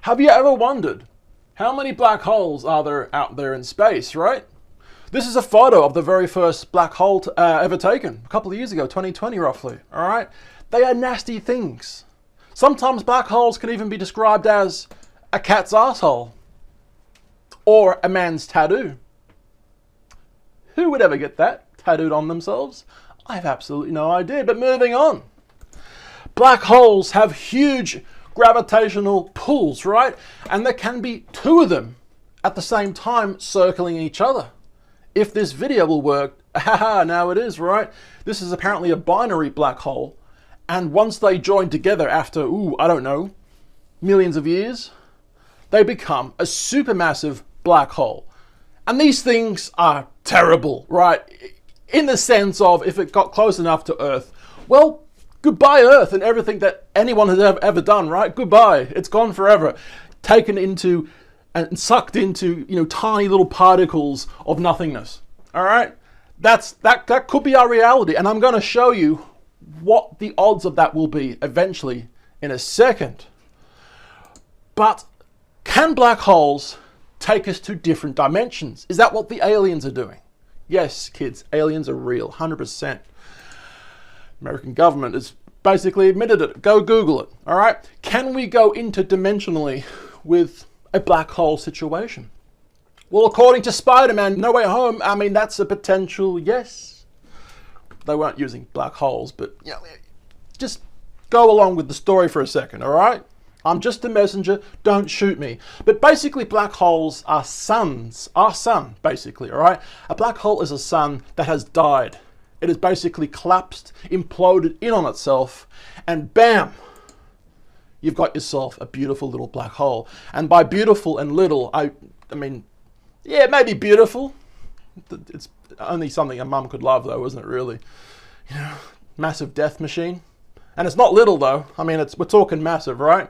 Have you ever wondered how many black holes are there out there in space, right? This is a photo of the very first black hole ever taken, a couple of years ago, 2020 roughly, all right? They are nasty things. Sometimes black holes can even be described as a cat's asshole or a man's tattoo. Who would ever get that tattooed on themselves? I have absolutely no idea, but moving on. Black holes have huge gravitational pulls, right? And there can be two of them at the same time circling each other. If this video will work, haha, now it is, right? This is apparently a binary black hole. And once they join together after, I don't know, millions of years, they become a supermassive black hole. And these things are terrible, right? In the sense of if it got close enough to Earth, well, goodbye Earth and everything that anyone has ever done, right? Goodbye. It's gone forever. Taken into and sucked into, tiny little particles of nothingness. All right? That could be our reality. And I'm going to show you what the odds of that will be eventually in a second. But can black holes take us to different dimensions? Is that what the aliens are doing? Yes, kids, aliens are real, 100%. American government has basically admitted it. Go Google it, all right? Can we go interdimensionally with a black hole situation? Well, according to Spider-Man No Way Home, that's a potential yes. They weren't using black holes, but just go along with the story for a second, all right? I'm just a messenger, don't shoot me. But basically black holes are suns, our sun, basically, all right? A black hole is a sun that has died. It has basically collapsed, imploded in on itself, and bam, you've got yourself a beautiful little black hole. And by beautiful and little, I mean, yeah, maybe beautiful. It's only something a mum could love though, isn't it really? Massive death machine. And it's not little though. We're talking massive, right?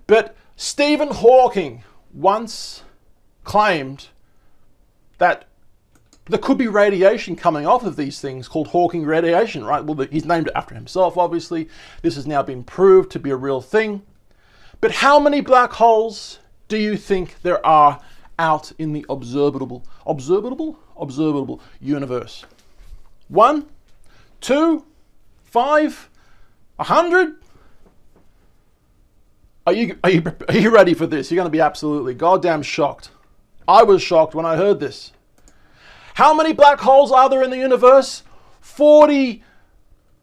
But Stephen Hawking once claimed that there could be radiation coming off of these things called Hawking radiation, right? Well, he's named it after himself, obviously. This has now been proved to be a real thing. But how many black holes do you think there are out in the observable universe? 1, 2, 5, 100? Are you ready for this? You're going to be absolutely goddamn shocked. I was shocked when I heard this. How many black holes are there in the universe? 40.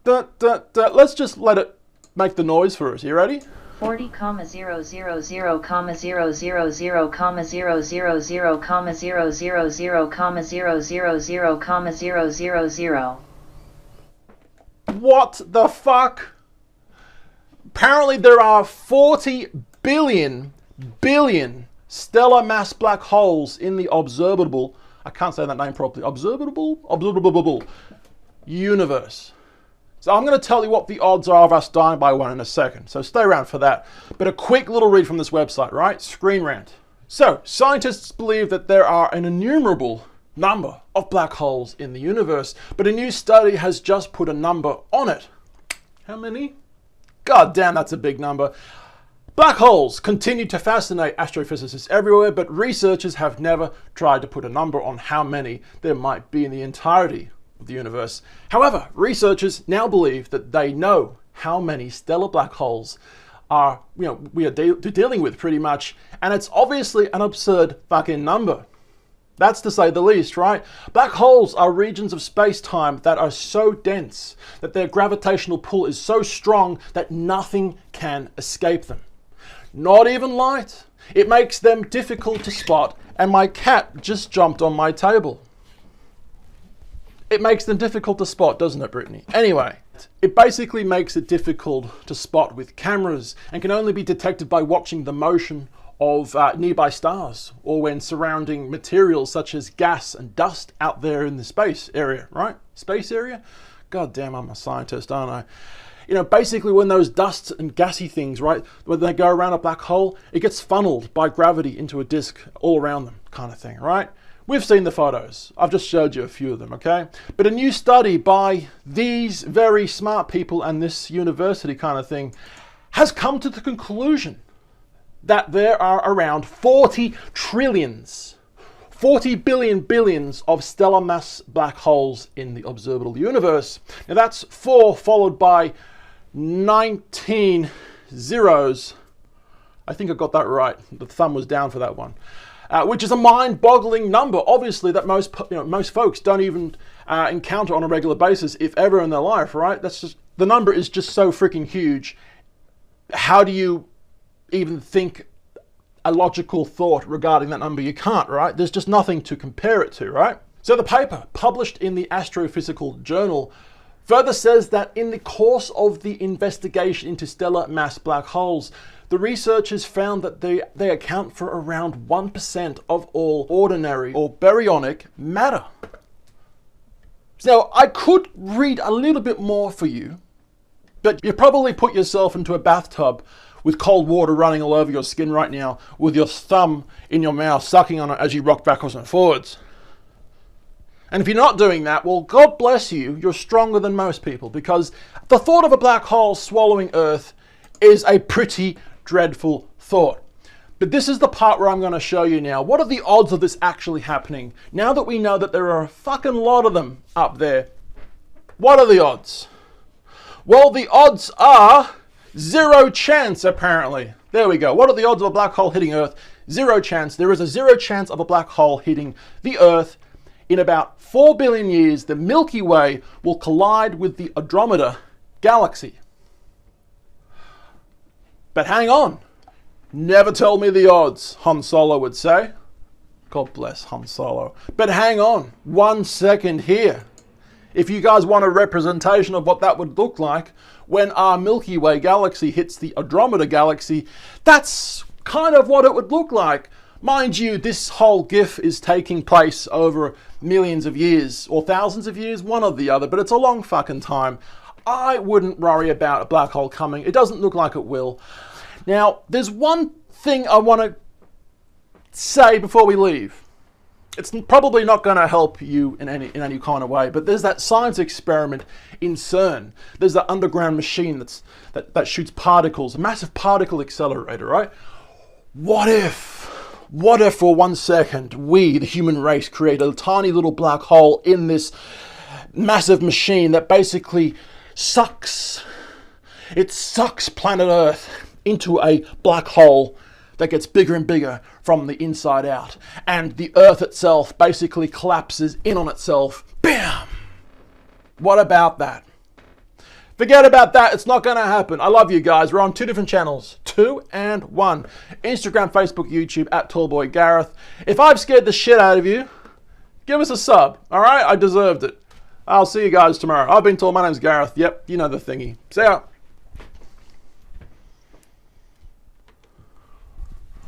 Let's just let it make the noise for us. You ready? 40,000,000,000,000,000,000,000,000,000,000,000. What the fuck? Apparently there are 40 billion stellar mass black holes in the observable, I can't say that name properly, observable universe. So I'm going to tell you what the odds are of us dying by one in a second. So stay around for that. But a quick little read from this website, right? Screen Rant. So scientists believe that there are an innumerable number of black holes in the universe, but a new study has just put a number on it. How many? God damn, that's a big number. Black holes continue to fascinate astrophysicists everywhere, but researchers have never tried to put a number on how many there might be in the entirety of the universe. However, researchers now believe that they know how many stellar black holes we are dealing with pretty much, and it's obviously an absurd fucking number. That's to say the least, right? Black holes are regions of space-time that are so dense that their gravitational pull is so strong that nothing can escape them. Not even light. It makes them difficult to spot, and my cat just jumped on my table. It makes them difficult to spot, doesn't it, Brittany? Anyway, it basically makes it difficult to spot with cameras and can only be detected by watching the motion of nearby stars or when surrounding materials such as gas and dust out there in the space area, right? Space area? God damn, I'm a scientist, aren't I? Basically when those dust and gassy things, right, when they go around a black hole, it gets funneled by gravity into a disk all around them kind of thing, right? We've seen the photos. I've just showed you a few of them, okay? But a new study by these very smart people and this university kind of thing has come to the conclusion that there are around 40 trillions, 40 billion billions of stellar mass black holes in the observable universe. Now that's 4 followed by 19 zeros. I think I got that right. The thumb was down for that one. Which is a mind-boggling number, obviously, that most folks don't even encounter on a regular basis, if ever in their life, right? That's just, the number is just so freaking huge. How do you even think a logical thought regarding that number? You can't, right? There's just nothing to compare it to, right? So the paper, published in the Astrophysical Journal, further says that in the course of the investigation into stellar mass black holes, the researchers found that they account for around 1% of all ordinary or baryonic matter. Now, I could read a little bit more for you, but you probably put yourself into a bathtub with cold water running all over your skin right now, with your thumb in your mouth, sucking on it as you rock backwards and forwards. And if you're not doing that, well, God bless you, you're stronger than most people, because the thought of a black hole swallowing Earth is a pretty dreadful thought. But this is the part where I'm going to show you now. What are the odds of this actually happening? Now that we know that there are a fucking lot of them up there, what are the odds? Well, the odds are 0 chance, apparently. There we go. What are the odds of a black hole hitting Earth? 0 chance. There is a 0 chance of a black hole hitting the Earth. In about 4 billion years, the Milky Way will collide with the Andromeda galaxy. But hang on. Never tell me the odds, Han Solo would say. God bless Han Solo. But hang on. 1 second here. If you guys want a representation of what that would look like when our Milky Way galaxy hits the Andromeda galaxy, that's kind of what it would look like. Mind you, this whole GIF is taking place over millions of years, or thousands of years, one or the other, but it's a long fucking time. I wouldn't worry about a black hole coming. It doesn't look like it will. Now, there's one thing I want to say before we leave. It's probably not going to help you in any kind of way, but there's that science experiment in CERN. There's that underground machine that shoots particles, a massive particle accelerator, right? What if for 1 second we, the human race, create a tiny little black hole in this massive machine that basically sucks planet Earth into a black hole that gets bigger and bigger from the inside out, and the Earth itself basically collapses in on itself. Bam! What about that? Forget about that. It's not going to happen. I love you guys. We're on 2 different channels. 2 and 1. Instagram, Facebook, YouTube, @TallBoyGareth. If I've scared the shit out of you, give us a sub. All right? I deserved it. I'll see you guys tomorrow. I've been Tall. My name's Gareth. Yep, you know the thingy. See ya.